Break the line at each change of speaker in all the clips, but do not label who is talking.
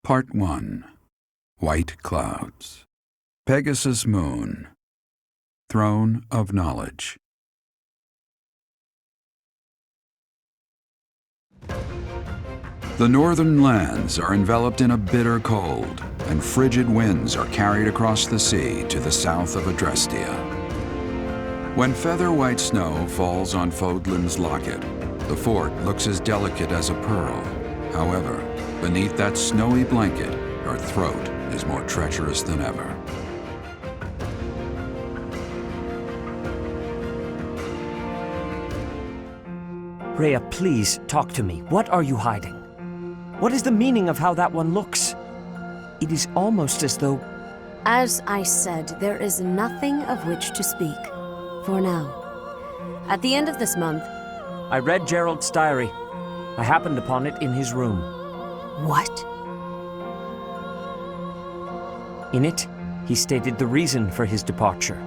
Part 1. White Clouds. Pegasus Moon. Throne of Knowledge. The northern lands are enveloped in a bitter cold, and frigid winds are carried across the sea to the south of Adrestia. When feather-white snow falls on Fodlan's locket, the fort looks as delicate as a pearl. However, beneath that snowy blanket, her throat is more treacherous than ever.
Rhea, please talk to me. What are you hiding? What is the meaning of how that one looks? It is almost as though...
As I said, there is nothing of which to speak, for now. At the end of this month...
I read Gerald's diary. I happened upon it in his room.
What?
In it, he stated the reason for his departure.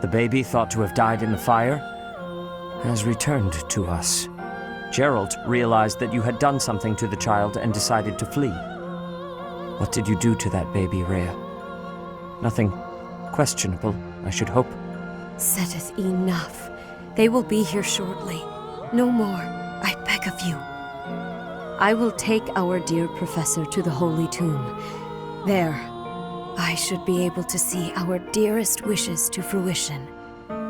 The baby, thought to have died in the fire, has returned to us. Gerald realized that you had done something to the child and decided to flee. What did you do to that baby, Rhea? Nothing questionable, I should hope.
Sothis, enough. They will be here shortly. No more, I beg of you. I will take our dear professor to the Holy Tomb. There, I should be able to see our dearest wishes to fruition.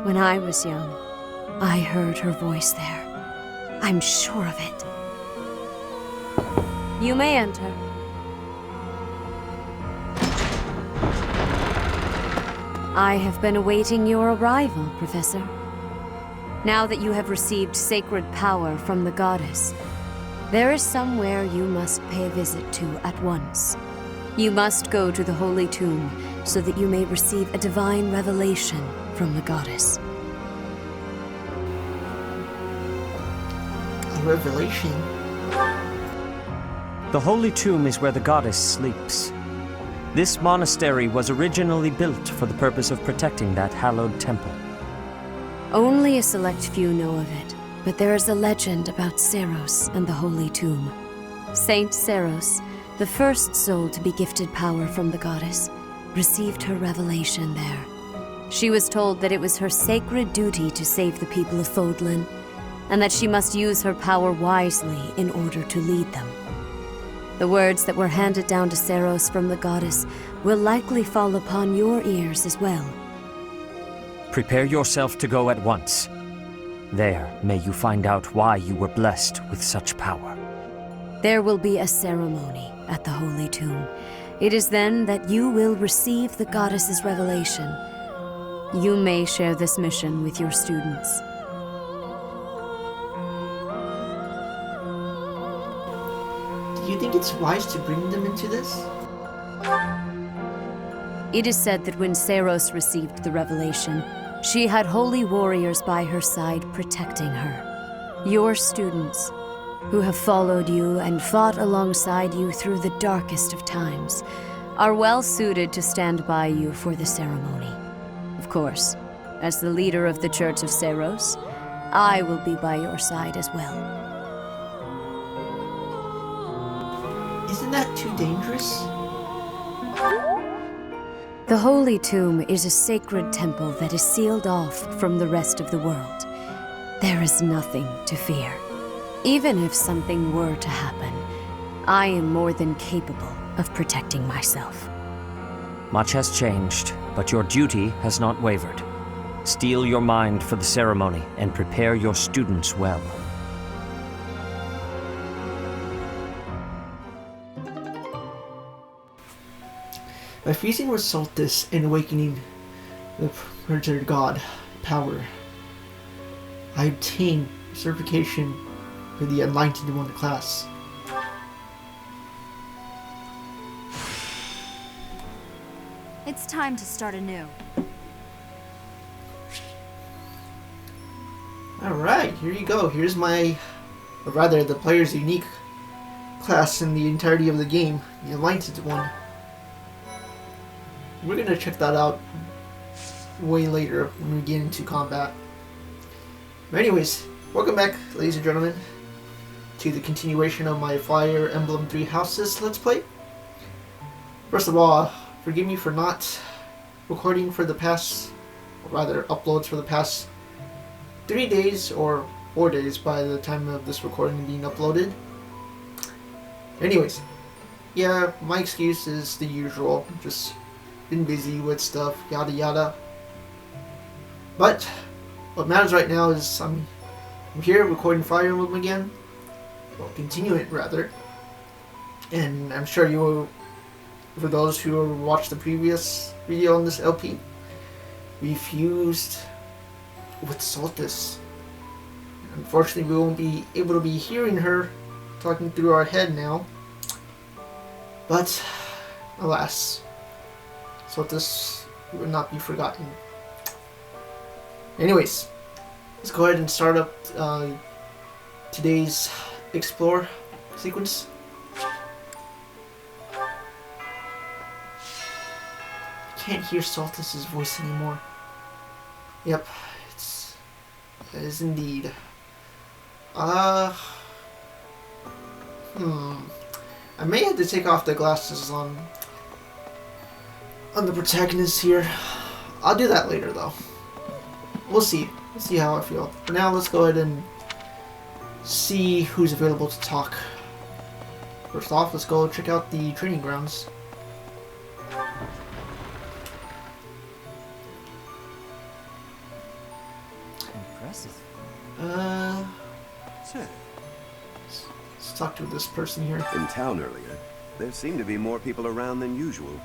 When I was young, I heard her voice there. I'm sure of it. You may enter. I have been awaiting your arrival, Professor. Now that you have received sacred power from the goddess, there is somewhere you must pay a visit to at once. You must go to the Holy Tomb so that you may receive a divine revelation from the goddess.
Revelation?
The Holy Tomb is where the goddess sleeps. This monastery was originally built for the purpose of protecting that hallowed temple.
Only a select few know of it, but there is a legend about Seiros and the Holy Tomb. Saint Seiros, the first soul to be gifted power from the goddess, received her revelation there. She was told that it was her sacred duty to save the people of Fodlan, and that she must use her power wisely in order to lead them. The words that were handed down to Seiros from the goddess will likely fall upon your ears as well.
Prepare yourself to go at once. There, may you find out why you were blessed with such power.
There will be a ceremony at the Holy Tomb. It is then that you will receive the goddess's revelation. You may share this mission with your students.
Do you think it's wise to bring them into this?
It is said that when Seiros received the revelation, she had holy warriors by her side protecting her. Your students, who have followed you and fought alongside you through the darkest of times, are well suited to stand by you for the ceremony. Of course, as the leader of the Church of Seiros, I will be by your side as well.
Isn't that too dangerous?
The Holy Tomb is a sacred temple that is sealed off from the rest of the world. There is nothing to fear. Even if something were to happen, I am more than capable of protecting myself.
Much has changed, but your duty has not wavered. Steel your mind for the ceremony and prepare your students well.
By fusing with Sothis and awakening the perjured god power, I obtained certification for the Enlightened One class.
It's time to start anew.
Alright, here you go. Here's my, or rather, the player's unique class in the entirety of the game, the Enlightened One. We're gonna check that out way later when we get into combat. But anyways, welcome back, ladies and gentlemen, to the continuation of my Fire Emblem 3 Houses Let's Play. First of all, forgive me for not recording for the past, or rather uploads for the past 3 days or 4 days by the time of this recording being uploaded. Anyways, yeah, my excuse is the usual, just been busy with stuff, yada yada. But what matters right now is I'm here recording Fire Emblem again, well, continue it rather, and I'm sure you will, for those who watched the previous video on this LP, we fused with Sothis. Unfortunately, we won't be able to be hearing her talking through our head now. But, alas, Sothis will not be forgotten. Anyways, let's go ahead and start up today's Explore sequence. Can't hear Sothis' voice anymore. Yep, it is indeed. I may have to take off the glasses on the protagonist here. I'll do that later though. We'll see. We'll see how I feel. For now, let's go ahead and see who's available to talk. First off, let's go check out the training grounds.
Impressive.
Sir,
Let's talk to this person here.
in town earlier, there seemed to be more people around than usual.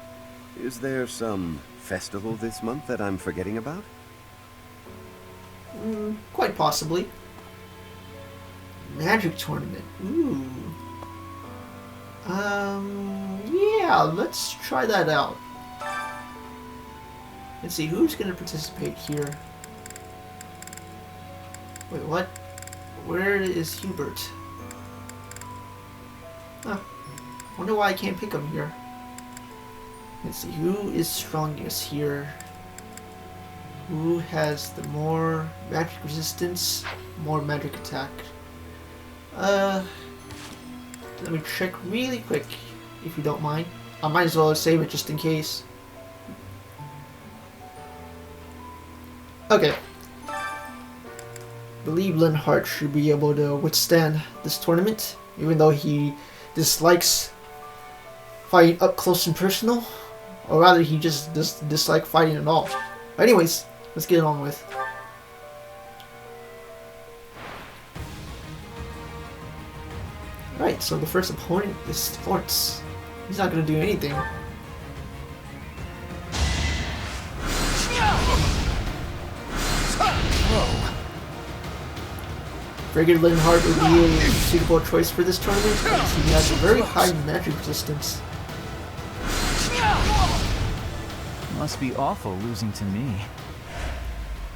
Is there some festival this month that I'm forgetting about?
Quite possibly. Magic tournament. Ooh. Yeah, let's try that out. Let's see, who's gonna participate here? Wait, what? Where is Hubert? Huh. Wonder why I can't pick him here. Let's see, who is strongest here? Who has the more magic resistance, more magic attack? Let me check really quick, if you don't mind. I might as well save it just in case. Okay. Believe Linhardt should be able to withstand this tournament, even though he dislikes fighting up close and personal, or rather he just dislikes fighting at all. Anyways, let's get it on with. Right, so the first opponent is Florence. He's not gonna do anything. Figured Linhardt would be a suitable choice for this tournament because he has a very high magic resistance.
Must be awful losing to me.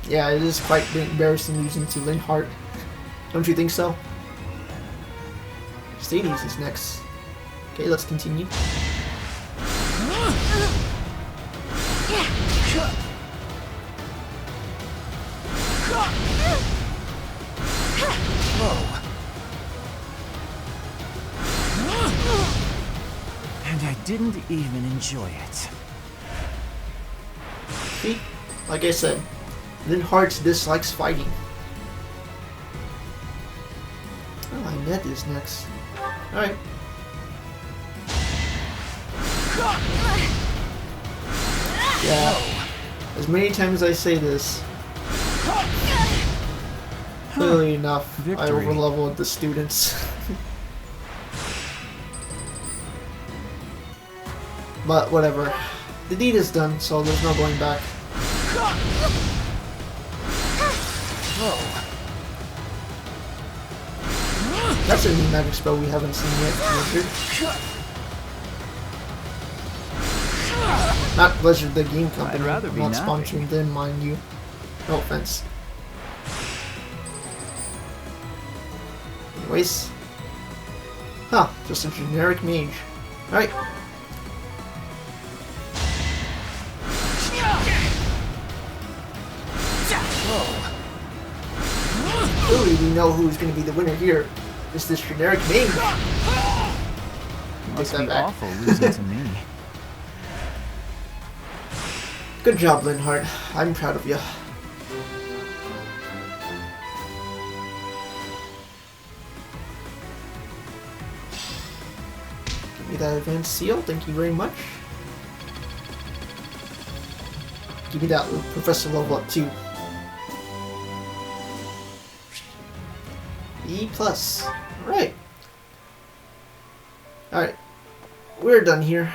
Yeah, it is quite embarrassing losing to Linhardt. Don't you think so? Sothis is next. Okay, let's continue.
And I didn't even enjoy it.
See? Like I said, Linhardt dislikes fighting. Oh, Annette is next. Alright. Yeah. As many times as I say this, clearly enough, I
Victory.
overleveled the students. But whatever. The deed is done, so there's no going back. That's a new magic spell we haven't seen yet. Blizzard. Not Blizzard, the game company.
I'd rather be
not
napping.
sponsoring them, mind you. No offense. Anyways. Huh, just a generic mage. Alright. Clearly we know who's going to be the winner here. It's this generic mage. Take
Must
that
be
back.
awful losing to me.
Good job, Linhardt. I'm proud of you. Give me that advanced seal. Thank you very much. Give me that Professor level up too. E+. Alright. Alright. We're done here.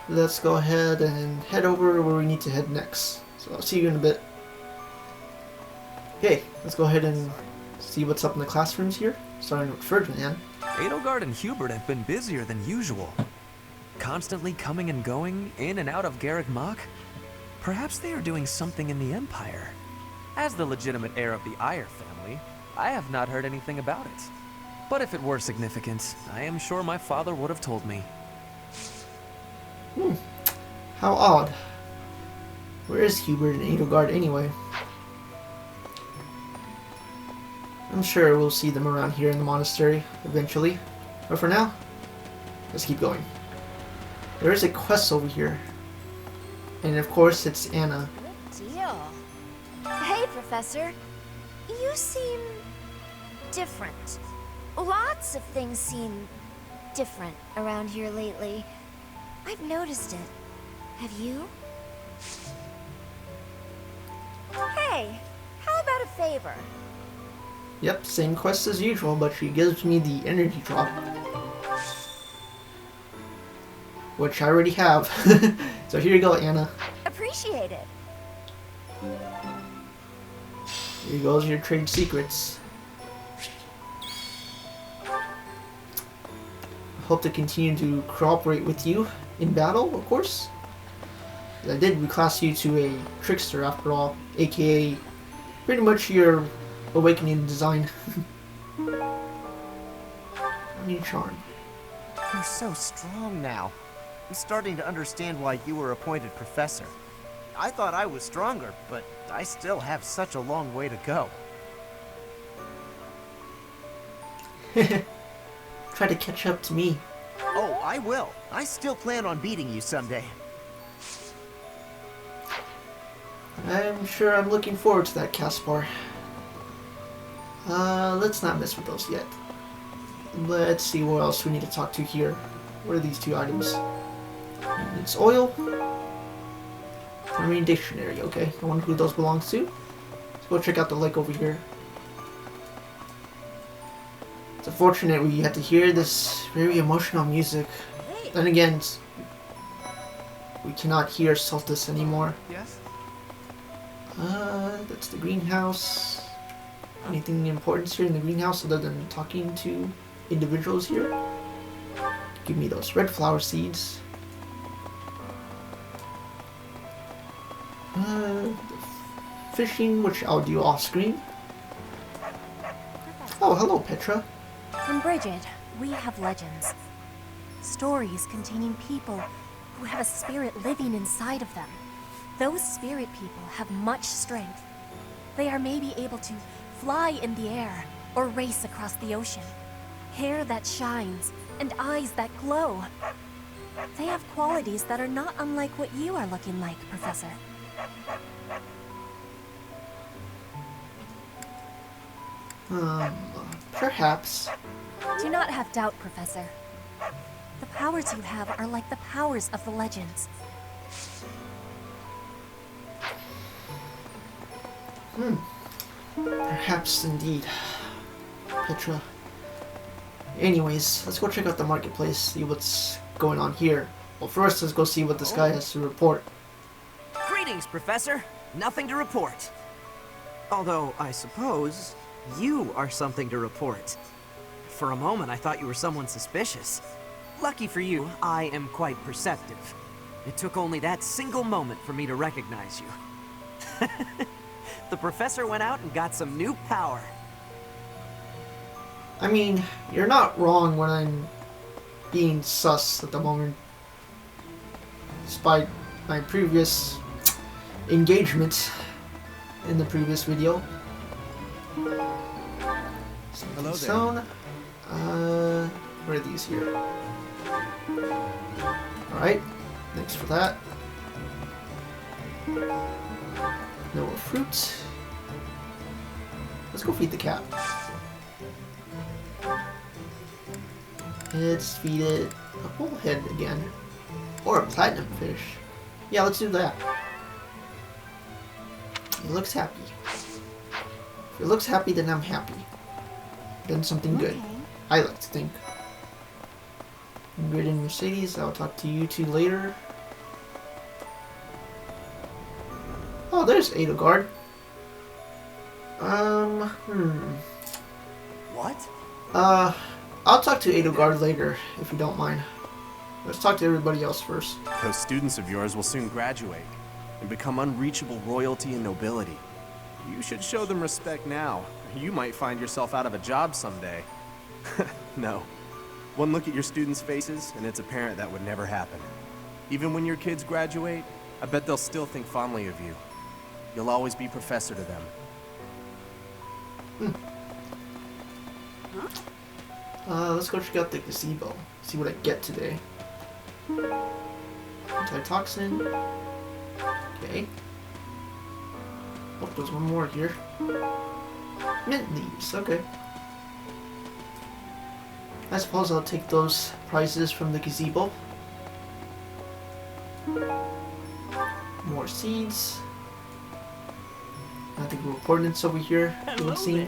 Let's go ahead and head over where we need to head next. So I'll see you in a bit. Okay, let's go ahead and see what's up in the classrooms here. Starting with Ferdinand.
Edelgard and Hubert have been busier than usual. Constantly coming and going, in and out of Garreg Mach. Perhaps they are doing something in the Empire. As the legitimate heir of the Eyre family, I have not heard anything about it. But if it were significant, I am sure my father would have told me.
How odd. Where is Hubert and Edelgard anyway? I'm sure we'll see them around here in the monastery eventually. But for now, let's keep going. There is a quest over here. And of course, it's Anna.
Good deal. Hey, Professor. You seem different. Lots of things seem different around here lately. I've noticed it. Have you? Hey, how about a favor?
Yep, same quest as usual, but she gives me the energy drop. Which I already have. So here you go, Anna.
Appreciate it.
Here goes your trade secrets. Hope to continue to cooperate with you in battle, of course. I did reclass you to a trickster after all, aka pretty much your awakening design. New charm.
You're so strong now. I'm starting to understand why you were appointed professor. I thought I was stronger, but I still have such a long way to go.
Try to catch up to me.
Oh, I will. I still plan on beating you someday.
I'm sure I'm looking forward to that, Caspar. Let's not mess with those yet. Let's see what else we need to talk to here. What are these two items? It's oil. Marine dictionary, okay. I wonder who those belongs to. Let's go check out the lake over here. It's unfortunate we had to hear this very emotional music. Then again, we cannot hear Sothis anymore.
Yes?
That's the greenhouse. Anything important here in the greenhouse other than talking to individuals here? Give me those red flower seeds. Fishing, which I'll do off screen. Oh, hello, Petra.
On Brigid, we have legends. Stories containing people who have a spirit living inside of them. Those spirit people have much strength. They are maybe able to fly in the air or race across the ocean. Hair that shines and eyes that glow. They have qualities that are not unlike what you are looking like, Professor.
Perhaps.
Do not have doubt, Professor. The powers you have are like the powers of the legends.
Perhaps indeed, Petra. Anyways, let's go check out the marketplace, see what's going on here. Well, first, let's go see what this guy has to report.
Greetings, Professor. Nothing to report. Although, I suppose, you are something to report. For a moment, I thought you were someone suspicious. Lucky for you, I am quite perceptive. It took only that single moment for me to recognize you. The Professor went out and got some new power.
I mean, you're not wrong when I'm being sus at the moment. Despite my previous engagement in the previous video.
Hello there.
Stone. Where are these here? Alright, thanks for that. No more fruit. Let's go feed the cat. Let's feed it a bullhead again. Or a platinum fish. Yeah, let's do that. It looks happy. If it looks happy, then I'm happy. Done something good. I like to think. Ingrid and Mercedes, I'll talk to you two later. Oh, there's Edelgard.
What?
I'll talk to Edelgard later, if you don't mind. Let's talk to everybody else first.
Those students of yours will soon graduate and become unreachable royalty and nobility. You should show them respect now. You might find yourself out of a job someday. No. One look at your students' faces, and it's apparent that would never happen. Even when your kids graduate, I bet they'll still think fondly of you. You'll always be professor to them.
Let's go check out the gazebo. See what I get today. Antitoxin. Okay. Oh, there's one more here. Mint leaves, okay. I suppose I'll take those prizes from the gazebo. More seeds. I think we're coordinates over here. Let's see.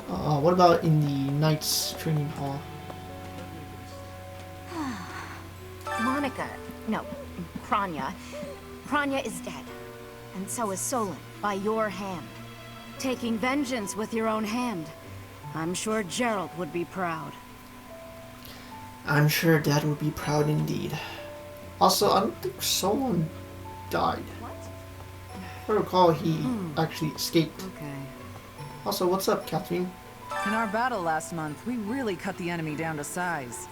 What about in the Knights Training Hall?
Monica, no, Kranya. Kranya is dead. And so is Solon, by your hand. Taking vengeance with your own hand. I'm sure Gerald would be proud.
I'm sure Dad would be proud indeed. Also, I don't think Solon died.
What?
If I recall, he actually escaped.
Okay.
Also, what's up, Catherine?
In our battle last month, we really cut the enemy down to size.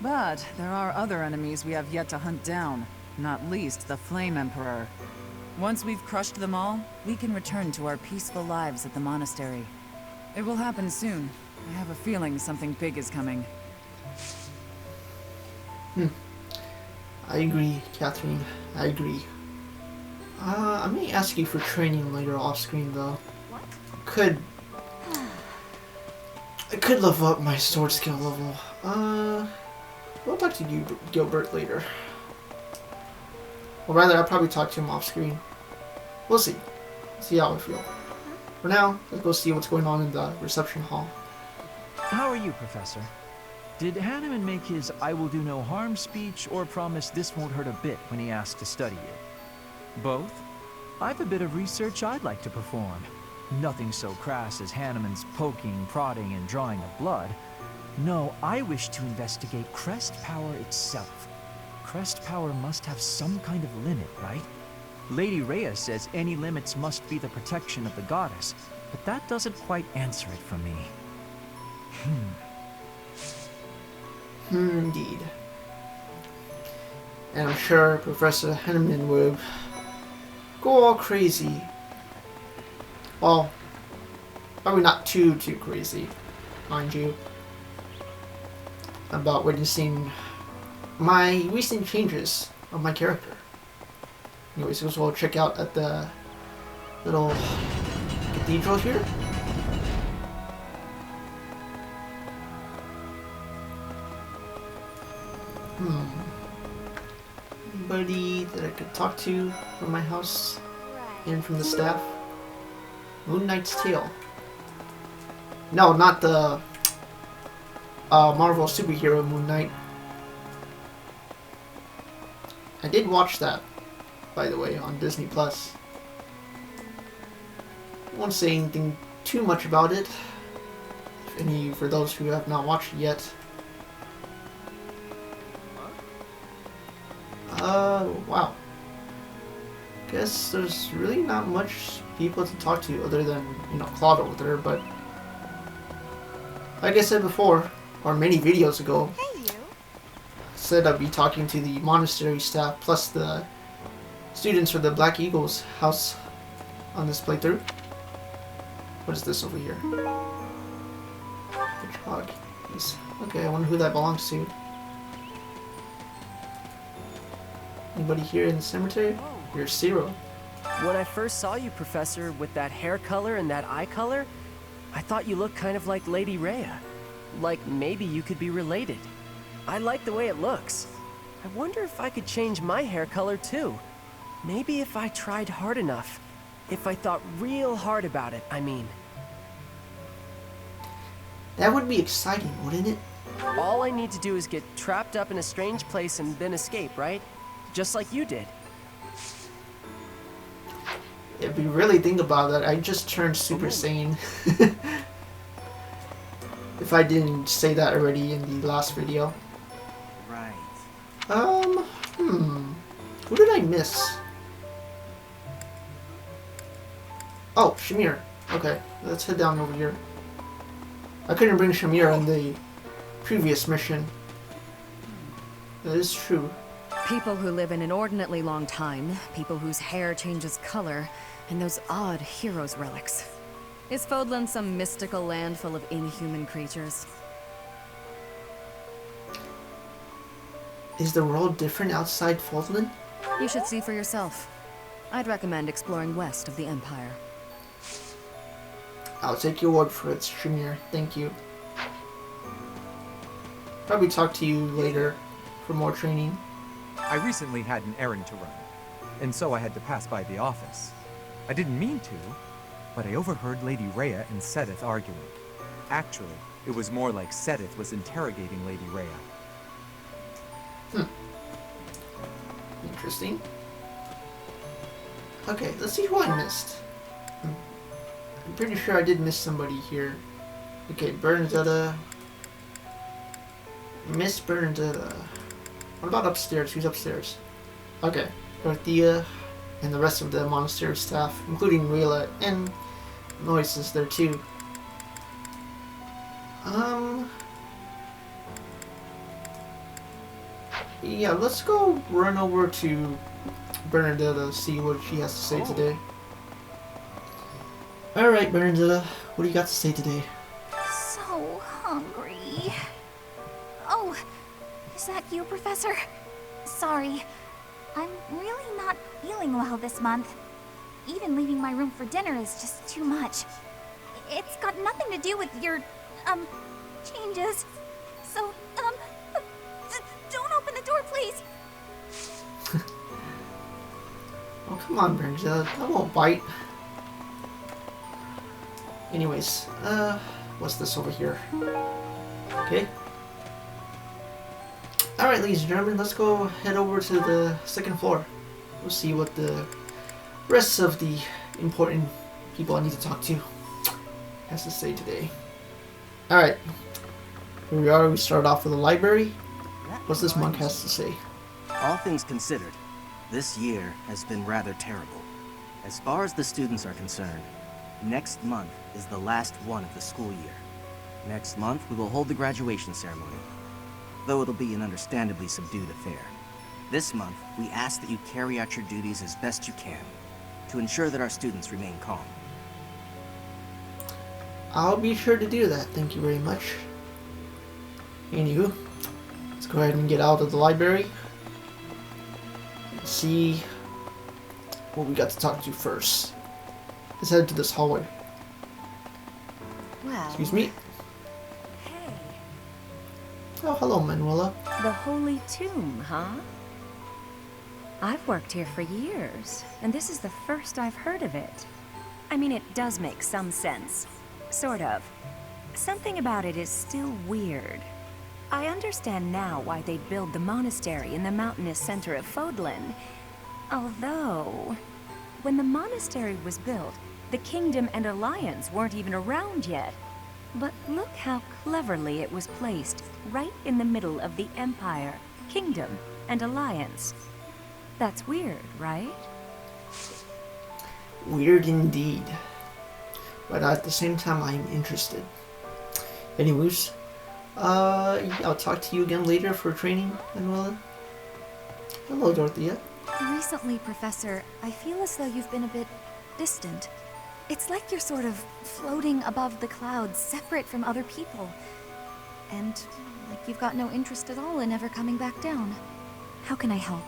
But there are other enemies we have yet to hunt down, not least the Flame Emperor. Once we've crushed them all, we can return to our peaceful lives at the monastery. It will happen soon. I have a feeling something big is coming.
I agree, Catherine. I agree. I may ask you for training later off screen, though.
What?
I could level up my sword skill level. We'll talk to you, Gilbert, later. Or rather, I'll probably talk to him off screen. We'll see. See how I feel. For now, let's go see what's going on in the reception hall.
How are you, Professor? Did Hanneman make his I will do no harm speech or promise this won't hurt a bit when he asked to study it? Both? I've a bit of research I'd like to perform. Nothing so crass as Hanneman's poking, prodding, and drawing of blood. No, I wish to investigate crest power itself. Crest power must have some kind of limit, right? Lady Rhea says any limits must be the protection of the goddess, but that doesn't quite answer it for me.
Indeed. And I'm sure Professor Henneman would go all crazy. Well, probably not too crazy, mind you, about witnessing my recent changes of my character. Anyways, let's go check out at the little cathedral here. Anybody that I could talk to from my house and from the staff? Moon Knight's Tale. No, not the Marvel superhero Moon Knight. I did watch that, by the way, on Disney Plus. I won't say anything too much about it. For those who have not watched it yet. Wow. Guess there's really not much people to talk to other than, Claude over there, but like I said before, or many videos ago, said I'd be talking to the monastery staff plus the students for the Black Eagles house on this playthrough. What is this over here? Hedgehog. Okay, I wonder who that belongs to. Anybody here in the cemetery? You're Zero.
When I first saw you, Professor, with that hair color and that eye color, I thought you looked kind of like Lady Rhea. Like maybe you could be related. I like the way it looks. I wonder if I could change my hair color too. Maybe if I tried hard enough. If I thought real hard about it, I mean.
That would be exciting, wouldn't it?
All I need to do is get trapped up in a strange place and then escape, right? Just like you did.
If you really think about that, I just turned Super Saiyan. If I didn't say that already in the last video.
Right.
Who did I miss? Oh, Shamir. Okay, let's head down over here. I couldn't bring Shamir on the previous mission. That is true.
People who live an inordinately long time, people whose hair changes color, and those odd heroes' relics. Is Fodlan some mystical land full of inhuman creatures?
Is the world different outside Fodlan?
You should see for yourself. I'd recommend exploring west of the Empire.
I'll take your word for it, Shamir. Thank you. Probably talk to you later for more training.
I recently had an errand to run, and so I had to pass by the office. I didn't mean to, but I overheard Lady Rhea and Sothis arguing. Actually, it was more like Sothis was interrogating Lady Rhea.
Interesting. Okay, let's see who I missed. I'm pretty sure I did miss somebody here. Okay, Bernadetta. Miss Bernadetta. What about upstairs? Who's upstairs? Okay, Dorothea and the rest of the monastery staff, including Rayla and Noise is there too. Yeah, let's go run over to Bernadetta, see what she has to say today. Alright, Bernadetta, what do you got to say today?
So hungry. Oh, is that you, Professor? Sorry, I'm really not feeling well this month. Even leaving my room for dinner is just too much. It's got nothing to do with your, changes. So, don't open the door, please.
Oh, come on, Bernadetta, I won't bite. Anyways, what's this over here? Okay. Alright, ladies and gentlemen, let's go head over to the second floor. We'll see what the rest of the important people I need to talk to has to say today. Alright. Here we are, we start off with the library. What's this monk has to say?
All things considered, this year has been rather terrible. As far as the students are concerned, next month is the last one of the school year. Next month, we will hold the graduation ceremony, though it'll be an understandably subdued affair. This month, we ask that you carry out your duties as best you can, to ensure that our students remain calm.
I'll be sure to do that, thank you very much. Anywho, let's go ahead and get out of the library. Let's see what we got to talk to first. Let's head to this hallway.
Well...
Excuse me?
Hey.
Oh, hello, Manuela.
The Holy Tomb, huh? I've worked here for years, and this is the first I've heard of it. I mean, it does make some sense. Sort of. Something about it is still weird. I understand now why they'd build the monastery in the mountainous center of Fodlan. Although, when the monastery was built, the Kingdom and Alliance weren't even around yet. But look how cleverly it was placed, right in the middle of the Empire, Kingdom, and Alliance. That's weird, right?
Weird indeed. But at the same time, I'm interested. Anyways, I'll talk to you again later for training, Manuela. Hello, Dorothea.
Recently, Professor, I feel as though you've been a bit distant. It's like you're sort of floating above the clouds, separate from other people. And like you've got no interest at all in ever coming back down. How can I help?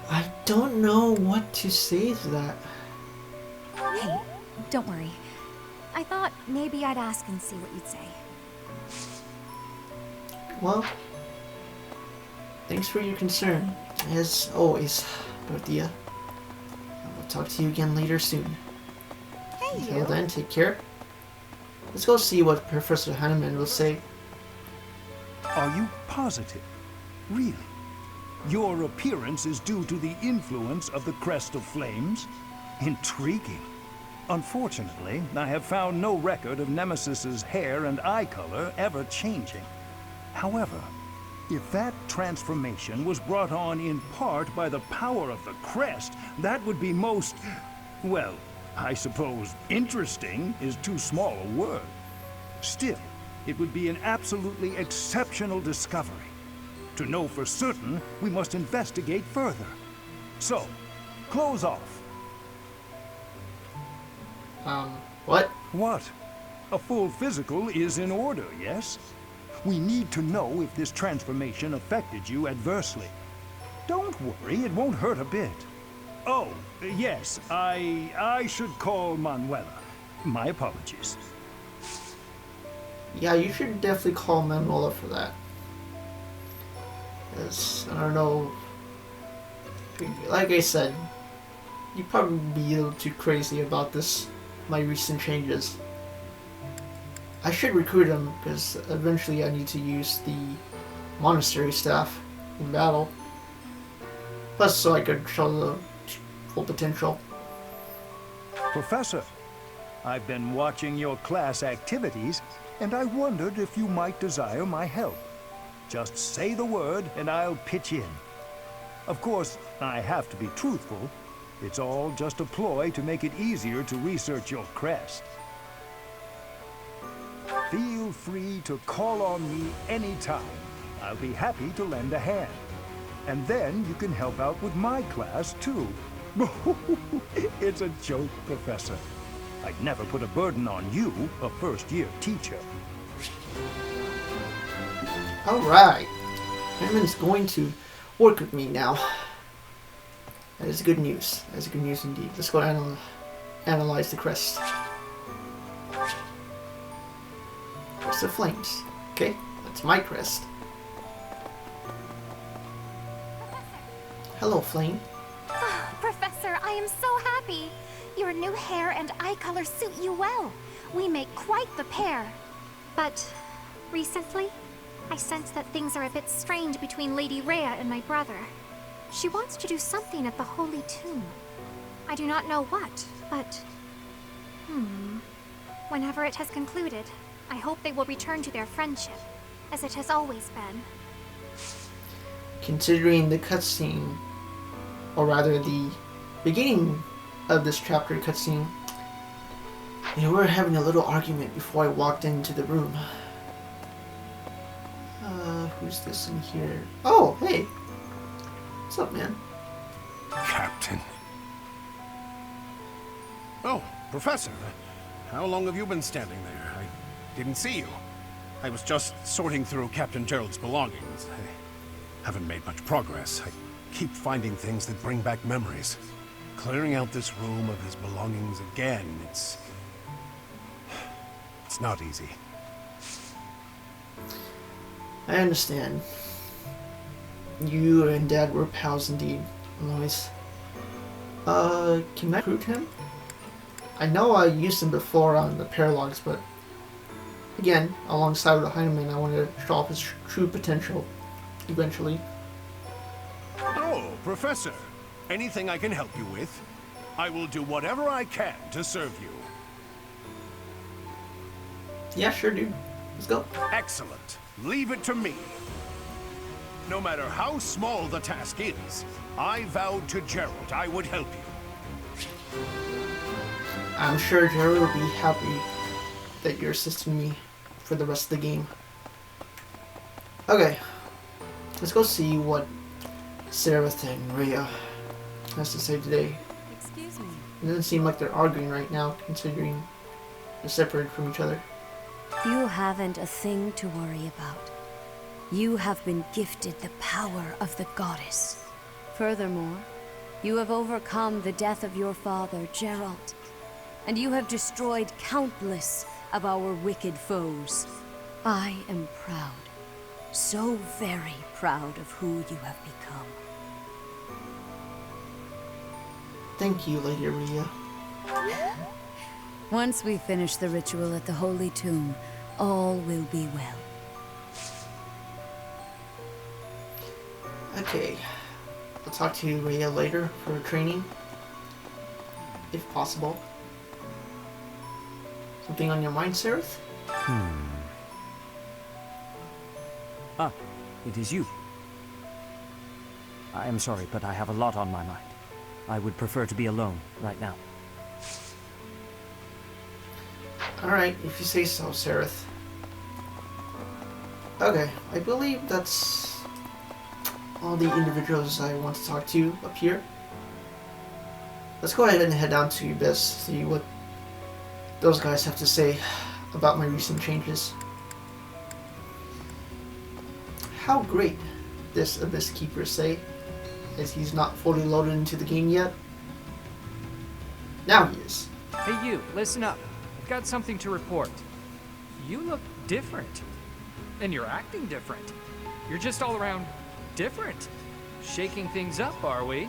I don't know what to say to that.
Hey, don't worry. I thought maybe I'd ask and see what you'd say.
Well, thanks for your concern, as always, Dorothea. I will talk to you again later soon.
Hey,
Until then, take care. Let's go see what Professor Heinemann will say.
Are you positive? Really? Your appearance is due to the influence of the Crest of Flames? Intriguing. Unfortunately, I have found no record of Nemesis's hair and eye color ever changing. However, if that transformation was brought on in part by the power of the crest, that would be most, well, I suppose interesting is too small a word. Still, it would be an absolutely exceptional discovery. To know for certain, we must investigate further. So, close off.
What?
What? A full physical is in order, yes? We need to know if this transformation affected you adversely. Don't worry, it won't hurt a bit. Oh, yes, I should call Manuela. My apologies.
Yeah, you should definitely call Manuela for that. Because, I don't know, like I said, you'd probably be a little too crazy about this, my recent changes. I should recruit him, because eventually I need to use the monastery staff in battle. Plus, so I could show the full potential.
Professor, I've been watching your class activities, and I wondered if you might desire my help. Just say the word, and I'll pitch in. Of course, I have to be truthful. It's all just a ploy to make it easier to research your crest. Feel free to call on me anytime. I'll be happy to lend a hand. And then you can help out with my class, too. It's a joke, Professor. I'd never put a burden on you, a first-year teacher.
Alright. Hammond's going to work with me now. That is good news. That is good news indeed. Let's go analyze the crest. Crest of Flames. Okay, that's my crest. Hello, Flame.
Oh, Professor, I am so happy. Your new hair and eye color suit you well. We make quite the pair. But recently, I sense that things are a bit strained between Lady Rhea and my brother. She wants to do something at the Holy Tomb. I do not know what, but... Whenever it has concluded, I hope they will return to their friendship, as it has always been.
Considering the cutscene, or rather the beginning of this chapter cutscene, they were having a little argument before I walked into the room. Who's this in here? Oh, hey! What's up, man?
Captain. Oh, Professor. How long have you been standing there? I didn't see you. I was just sorting through Captain Gerald's belongings. I haven't made much progress. I keep finding things that bring back memories. Clearing out this room of his belongings again, it's not easy.
I understand. You and Dad were pals indeed, Lois. Can I recruit him? I know I used him before on the Paralogs, but again, alongside with Heinemann, I want to show off his true potential eventually.
Oh, Professor. Anything I can help you with? I will do whatever I can to serve you.
Yeah, sure, dude. Let's go.
Excellent. Leave it to me. No matter how small the task is, I vowed to Gerald I would help you.
I'm sure Gerald will be happy that you're assisting me for the rest of the game. Okay. Let's go see what Seraph and Rhea has to say today.
Excuse me.
It doesn't seem like they're arguing right now, considering they're separated from each other.
You haven't a thing to worry about. You have been gifted the power of the goddess. Furthermore, you have overcome the death of your father, Geralt, and you have destroyed countless of our wicked foes. I am proud, so very proud of who you have become.
Thank you, Lady Rhea.
Once we finish the ritual at the Holy Tomb, all will be well.
Okay, I'll talk to Rhea later for training, if possible. Something on your mind, Sothis?
Ah, it is you. I am sorry, but I have a lot on my mind. I would prefer to be alone right now.
Alright, if you say so, Sothis. Okay, I believe that's all the individuals I want to talk to up here. Let's go ahead and head down to Abyss, see what those guys have to say about my recent changes. How great, this Abyss Keeper say, as he's not fully loaded into the game yet. Now he is.
Hey you, listen up. I've got something to report. You look different. And you're acting different. You're just all around different. Shaking things up, are we?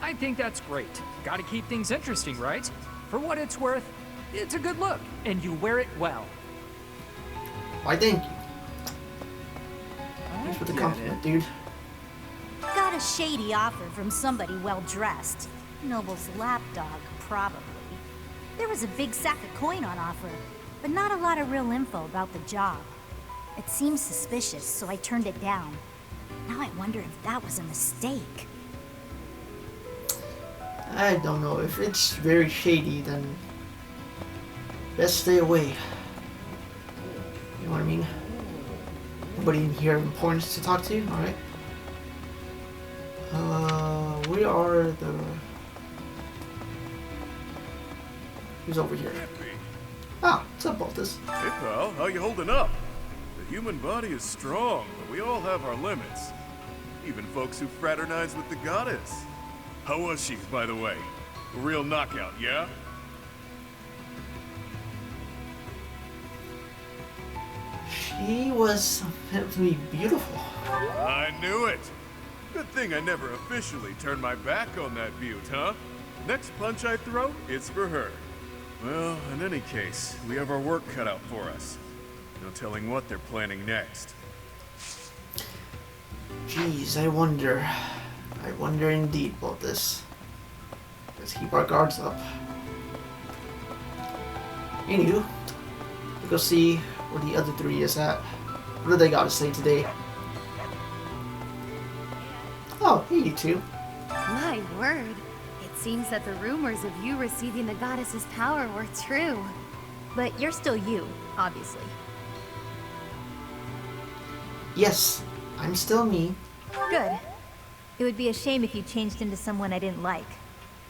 I think that's great. Gotta keep things interesting, right? For what it's worth, it's a good look, and you wear it well.
Why, thank you. Thanks for the compliment, dude.
Got a shady offer from somebody well-dressed. Noble's lapdog, probably. There was a big sack of coin on offer, but not a lot of real info about the job. It seemed suspicious, so I turned it down. Now I wonder if that was a mistake.
I don't know. If it's very shady, then best stay away. You know what I mean? Nobody in here of importance to talk to, alright? We are the... Who's over here? Ah, what's up, Sothis?
Hey pal, how you holding up? The human body is strong, but we all have our limits. Even folks who fraternize with the goddess. How was she, by the way? A real knockout, yeah?
She was simply beautiful.
I knew it! Good thing I never officially turned my back on that beaut, huh? Next punch I throw, it's for her. Well, in any case, we have our work cut out for us. No telling what they're planning next.
Jeez, I wonder. I wonder indeed about this. Let's keep our guards up. Anywho, we'll go see where the other three is at. What do they got to say today? Oh, hey you two.
My word. It seems that the rumors of you receiving the goddess's power were true.
But you're still you, obviously.
Yes, I'm still me.
Good. It would be a shame if you changed into someone I didn't like.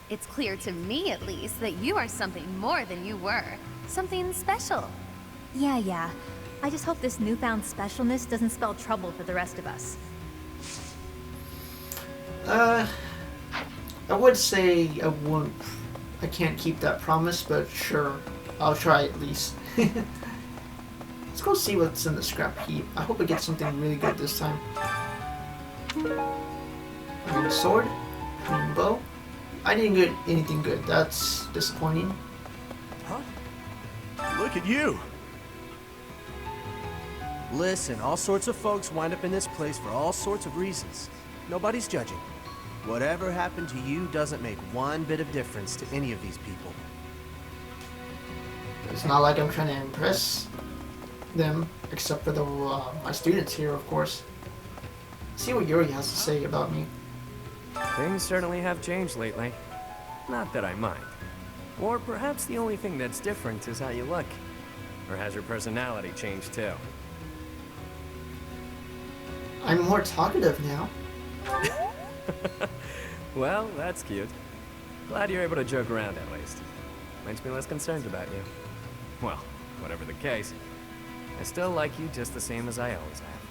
It's clear to me, at least, that you are something more than you were. Something special.
Yeah. I just hope this newfound specialness doesn't spell trouble for the rest of us.
I would say I can't keep that promise, but sure, I'll try at least. Let's go see what's in the scrap heap. I hope I get something really good this time. Green sword, green bow. I didn't get anything good. That's disappointing.
Huh? Look at you! Listen, all sorts of folks wind up in this place for all sorts of reasons. Nobody's judging. Whatever happened to you doesn't make one bit of difference to any of these people.
It's not like I'm trying to impress them, except for the my students here, of course. See what Yuri has to say about me.
Things certainly have changed lately. Not that I mind. Or perhaps the only thing that's different is how you look. Or has your personality changed too?
I'm more talkative now.
Well, that's cute. Glad you're able to joke around at least. Makes me less concerned about you. Well, whatever the case, I still like you just the same as I always have.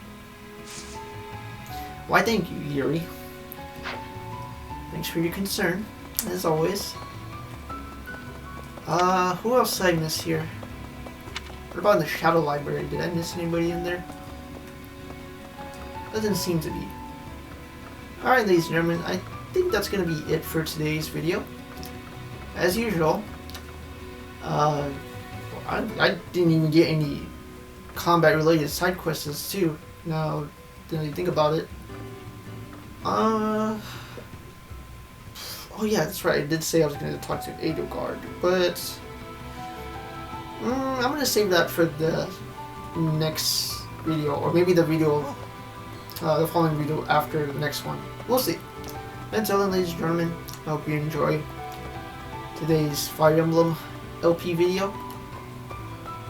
Why, thank you, Yuri. Thanks for your concern, as always. Who else did I miss here? What about in the Shadow Library? Did I miss anybody in there? Doesn't seem to be. Alright, ladies and gentlemen, I think that's going to be it for today's video. As usual, I didn't even get any combat-related side quests too. Now, didn't really think about it. Oh yeah, that's right. I did say I was going to talk to Edelgard, but I'm going to save that for the next video, or maybe the video, the following video after the next one. We'll see. Until then, ladies and gentlemen, I hope you enjoy today's Fire Emblem LP video.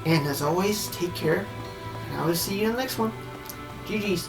And as always, take care, and I will see you in the next one. GG's.